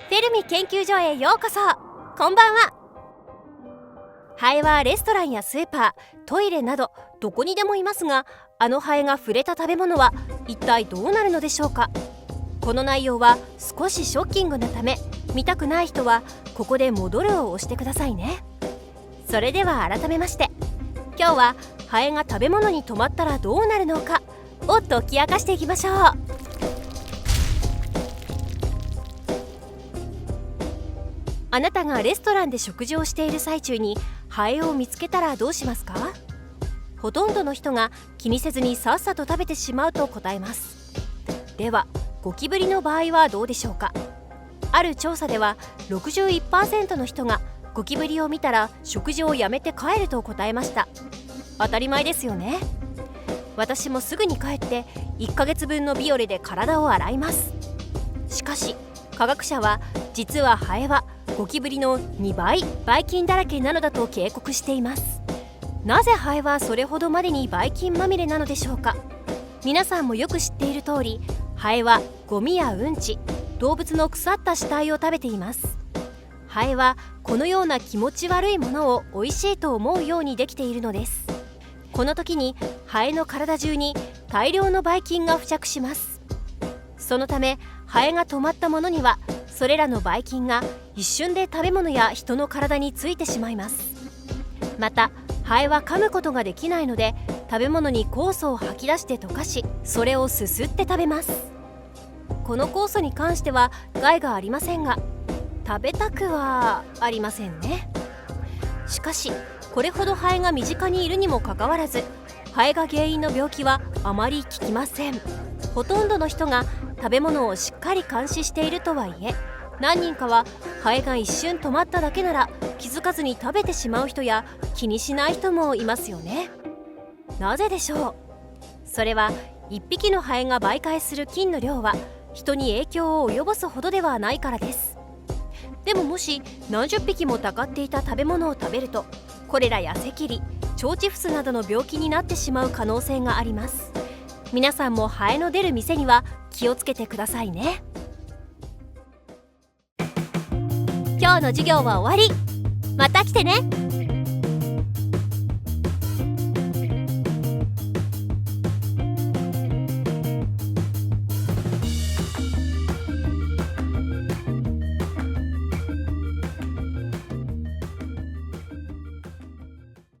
フェルミ研究所へようこそ。こんばんは。ハエはレストランやスーパー、トイレなどどこにでもいますが、あのハエが触れた食べ物は一体どうなるのでしょうか。この内容は少しショッキングなため、見たくない人はここで戻るを押してくださいね。それでは改めまして、今日はハエが食べ物に止まったらどうなるのかを解き明かしていきましょう。あなたがレストランで食事をしている最中にハエを見つけたらどうしますか？ほとんどの人が気にせずにさっさと食べてしまうと答えます。ではゴキブリの場合はどうでしょうか。ある調査では 61% の人がゴキブリを見たら食事をやめて帰ると答えました。当たり前ですよね。私もすぐに帰って1ヶ月分のビオレで体を洗います。しかし科学者は、実はハエはゴキブリの2倍ばい菌だらけなのだと警告しています。なぜハエはそれほどまでにばい菌まみれなのでしょうか。皆さんもよく知っている通り、ハエはゴミやうんち、動物の腐った死体を食べています。ハエはこのような気持ち悪いものを美味しいと思うようにできているのです。この時にハエの体中に大量のばい菌が付着します。そのためハエが止まったものには、それらのばい菌が一瞬で食べ物や人の体についてしまいます。またハエは噛むことができないので、食べ物に酵素を吐き出して溶かし、それをすすって食べます。この酵素に関しては害がありませんが、食べたくはありませんね。しかしこれほどハエが身近にいるにもかかわらず、ハエが原因の病気はあまり聞きません。ほとんどの人が食べ物をしっかり監視しているとはいえ、何人かはハエが一瞬止まっただけなら気づかずに食べてしまう人や気にしない人もいますよね。なぜでしょう。それは1匹のハエが媒介する菌の量は人に影響を及ぼすほどではないからです。でももし何十匹もたかっていた食べ物を食べると、コレラや赤痢、腸チフスなどの病気になってしまう可能性があります。皆さんもハエの出る店には気をつけてくださいね。今日の授業は終わり。また来てね。